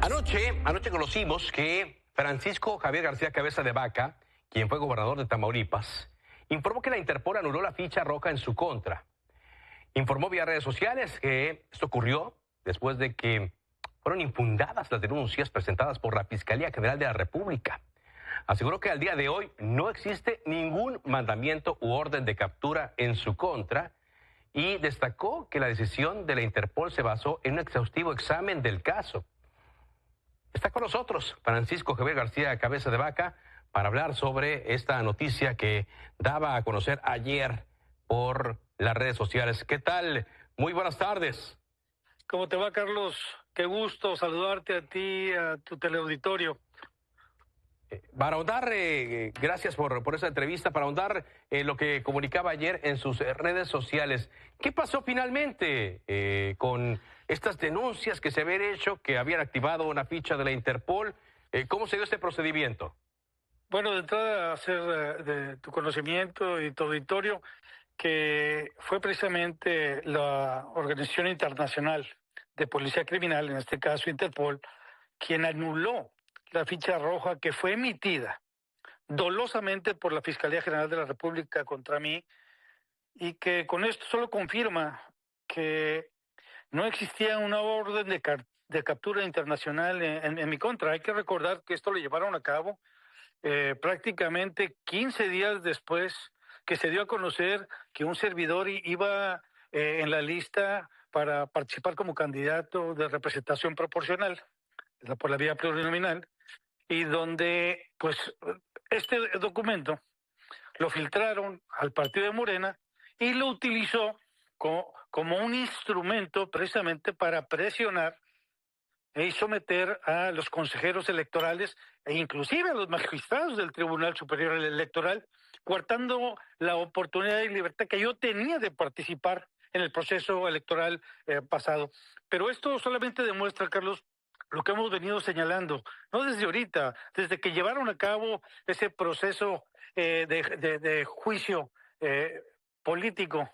Anoche conocimos que Francisco Javier García Cabeza de Vaca, quien fue gobernador de Tamaulipas, informó que la Interpol anuló la ficha roja en su contra. Informó vía redes sociales que esto ocurrió después de que fueron infundadas las denuncias presentadas por la Fiscalía General de la República. Aseguró que al día de hoy no existe ningún mandamiento u orden de captura en su contra y destacó que la decisión de la Interpol se basó en un exhaustivo examen del caso. Está con nosotros Francisco Javier García Cabeza de Vaca para hablar sobre esta noticia que daba a conocer ayer por las redes sociales. ¿Qué tal? Muy buenas tardes. ¿Cómo te va, Carlos? Qué gusto saludarte a ti, a tu teleauditorio. Para ahondar, gracias por esa entrevista, para ahondar lo que comunicaba ayer en sus redes sociales. ¿Qué pasó finalmente con estas denuncias que se habían hecho, que habían activado una ficha de la Interpol? ¿Cómo se dio este procedimiento? Bueno, de entrada, hacer de tu conocimiento y tu auditorio que fue precisamente la Organización Internacional de Policía Criminal, en este caso Interpol, quien anuló la ficha roja que fue emitida dolosamente por la Fiscalía General de la República contra mí, y que con esto solo confirma que no existía una orden de captura internacional en mi contra. Hay que recordar que esto lo llevaron a cabo prácticamente 15 días después que se dio a conocer que un servidor iba en la lista para participar como candidato de representación proporcional por la vía plurinominal, y donde pues este documento lo filtraron al partido de Morena y lo utilizó como un instrumento precisamente para presionar y someter a los consejeros electorales e inclusive a los magistrados del Tribunal Superior Electoral, coartando la oportunidad y libertad que yo tenía de participar en el proceso electoral pasado. Pero esto solamente demuestra, Carlos, lo que hemos venido señalando, no desde ahorita, desde que llevaron a cabo ese proceso de juicio político,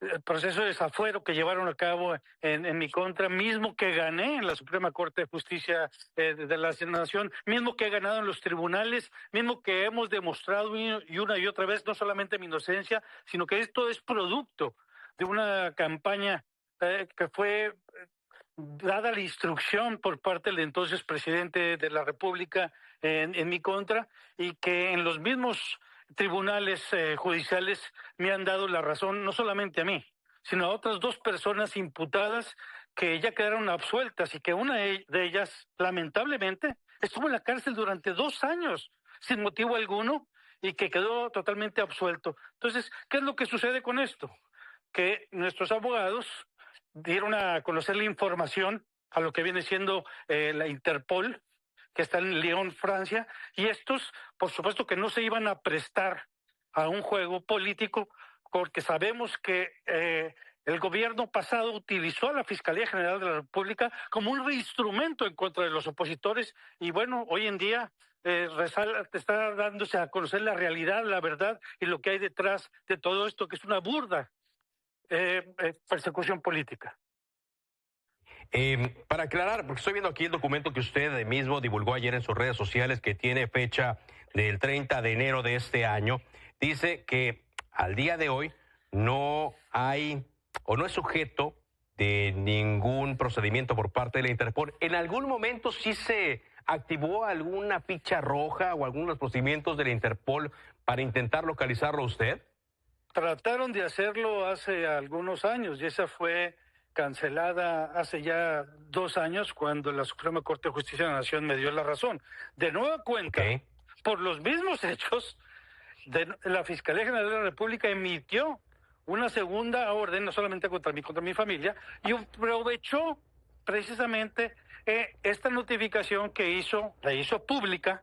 el proceso de desafuero que llevaron a cabo en mi contra, mismo que gané en la Suprema Corte de Justicia de la Nación, mismo que he ganado en los tribunales, mismo que hemos demostrado y una y otra vez no solamente mi inocencia, sino que esto es producto de una campaña que fue dada la instrucción por parte del entonces presidente de la República en mi contra, y que en los mismos tribunales judiciales me han dado la razón, no solamente a mí, sino a otras dos personas imputadas que ya quedaron absueltas, y que una de ellas, lamentablemente, estuvo en la cárcel durante 2 años sin motivo alguno y que quedó totalmente absuelto. Entonces, ¿qué es lo que sucede con esto? Que nuestros abogados dieron a conocer la información a lo que viene siendo la Interpol, que está en Lyon, Francia, y estos, por supuesto, que no se iban a prestar a un juego político, porque sabemos que el gobierno pasado utilizó a la Fiscalía General de la República como un instrumento en contra de los opositores, y bueno, hoy en día está dándose a conocer la realidad, la verdad y lo que hay detrás de todo esto, que es una burda persecución política. Para aclarar, porque estoy viendo aquí el documento que usted mismo divulgó ayer en sus redes sociales, que tiene fecha del 30 de enero de este año, dice que al día de hoy no hay o no es sujeto de ningún procedimiento por parte de la Interpol. ¿En algún momento sí se activó alguna ficha roja o algunos procedimientos de la Interpol para intentar localizarlo a usted? Trataron de hacerlo hace algunos años y esa fue cancelada hace ya 2 años, cuando la Suprema Corte de Justicia de la Nación me dio la razón. De nueva cuenta, por los mismos hechos, la Fiscalía General de la República emitió una segunda orden, no solamente contra mí, contra mi familia, y aprovechó precisamente esta notificación que la hizo pública,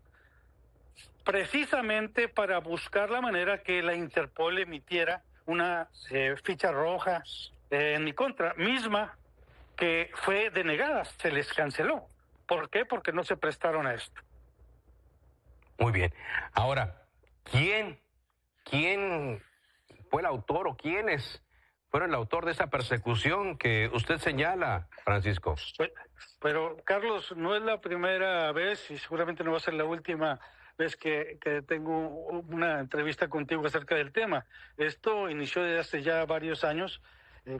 precisamente para buscar la manera que la Interpol emitiera una ficha roja en mi contra, misma que fue denegada, se les canceló. ¿Por qué? Porque no se prestaron a esto. Muy bien. Ahora, ¿quién fue el autor o quiénes fueron el autor de esa persecución que usted señala, Francisco. Pero, Carlos, no es la primera vez y seguramente no va a ser la última vez que tengo una entrevista contigo acerca del tema. Esto inició desde hace ya varios años,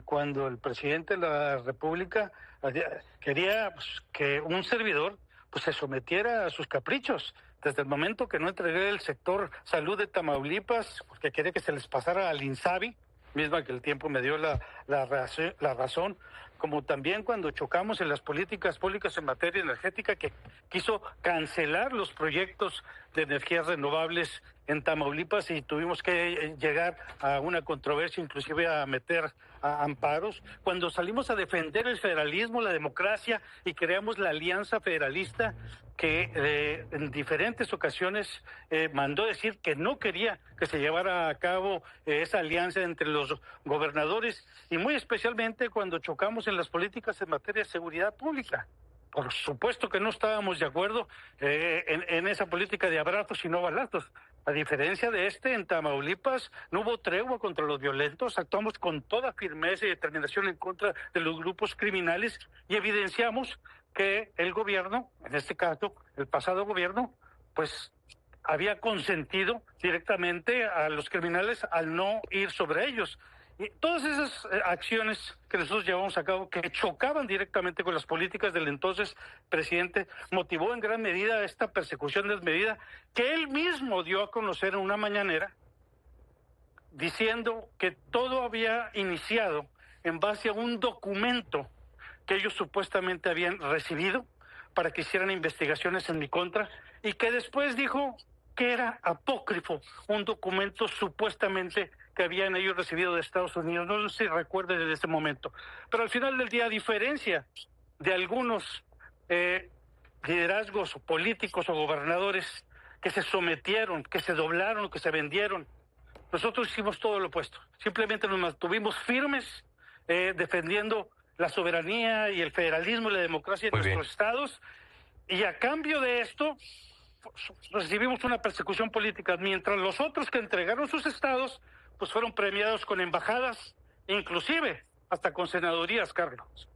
cuando el presidente de la República quería que un servidor se sometiera a sus caprichos. Desde el momento que no entregué el sector salud de Tamaulipas, porque quería que se les pasara al INSABI, misma que el tiempo me dio la razón, como también cuando chocamos en las políticas públicas en materia energética, que quiso cancelar los proyectos de energías renovables en Tamaulipas y tuvimos que llegar a una controversia, inclusive a meter a amparos. Cuando salimos a defender el federalismo, la democracia y creamos la Alianza Federalista, que en diferentes ocasiones mandó decir que no quería que se llevara a cabo esa alianza entre los gobernadores, y muy especialmente cuando chocamos en las políticas en materia de seguridad pública. Por supuesto que no estábamos de acuerdo en esa política de abrazos y no balazos. A diferencia de en Tamaulipas no hubo tregua contra los violentos, actuamos con toda firmeza y determinación en contra de los grupos criminales y evidenciamos que el gobierno, en este caso el pasado gobierno, pues había consentido directamente a los criminales al no ir sobre ellos. Y todas esas acciones que nosotros llevamos a cabo, que chocaban directamente con las políticas del entonces presidente, motivó en gran medida esta persecución desmedida que él mismo dio a conocer en una mañanera, diciendo que todo había iniciado en base a un documento que ellos supuestamente habían recibido para que hicieran investigaciones en mi contra, y que después dijo que era apócrifo, un documento supuestamente que habían ellos recibido de Estados Unidos. No sé si recuerde desde ese momento. Pero al final del día, a diferencia de algunos liderazgos políticos o gobernadores que se sometieron, que se doblaron, que se vendieron, nosotros hicimos todo lo opuesto. Simplemente nos mantuvimos firmes, defendiendo la soberanía y el federalismo y la democracia de nuestros estados, y a cambio de esto recibimos una persecución política, mientras los otros que entregaron sus estados pues fueron premiados con embajadas, inclusive hasta con senadurías, Carlos.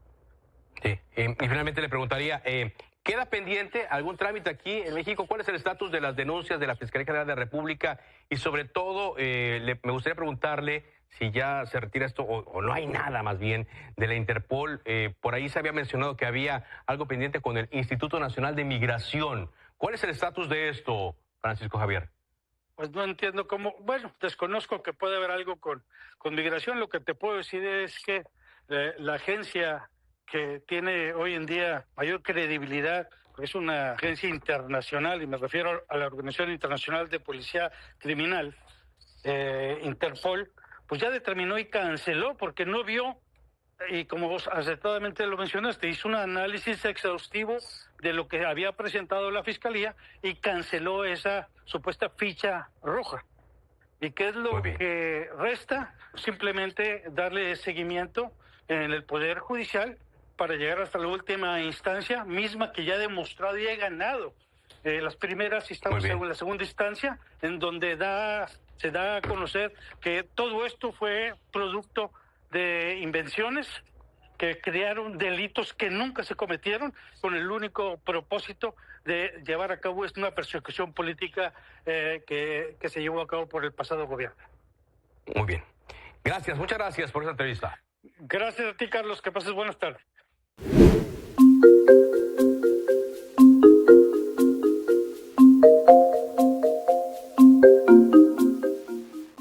Sí, y finalmente le preguntaría, ¿queda pendiente algún trámite aquí en México? ¿Cuál es el estatus de las denuncias de la Fiscalía General de la República? Y sobre todo, me gustaría preguntarle si ya se retira esto o no hay nada más bien de la Interpol. Por ahí se había mencionado que había algo pendiente con el Instituto Nacional de Migración. ¿Cuál es el estatus de esto, Francisco Javier? Pues no entiendo cómo, desconozco que puede haber algo con migración. Lo que te puedo decir es que la agencia que tiene hoy en día mayor credibilidad es una agencia internacional, y me refiero a la Organización Internacional de Policía Criminal, Interpol, pues ya determinó y canceló porque no vio, y como vos acertadamente lo mencionaste, hizo un análisis exhaustivo de lo que había presentado la Fiscalía y canceló esa supuesta ficha roja. ¿Y qué es lo que resta? Simplemente darle seguimiento en el Poder Judicial para llegar hasta la última instancia, misma que ya ha demostrado y ha ganado las primeras instancias, la segunda instancia, en donde se da a conocer que todo esto fue producto de invenciones que crearon delitos que nunca se cometieron, con el único propósito de llevar a cabo una persecución política que se llevó a cabo por el pasado gobierno. Muy bien. Gracias, muchas gracias por esta entrevista. Gracias a ti, Carlos, que pases buenas tardes.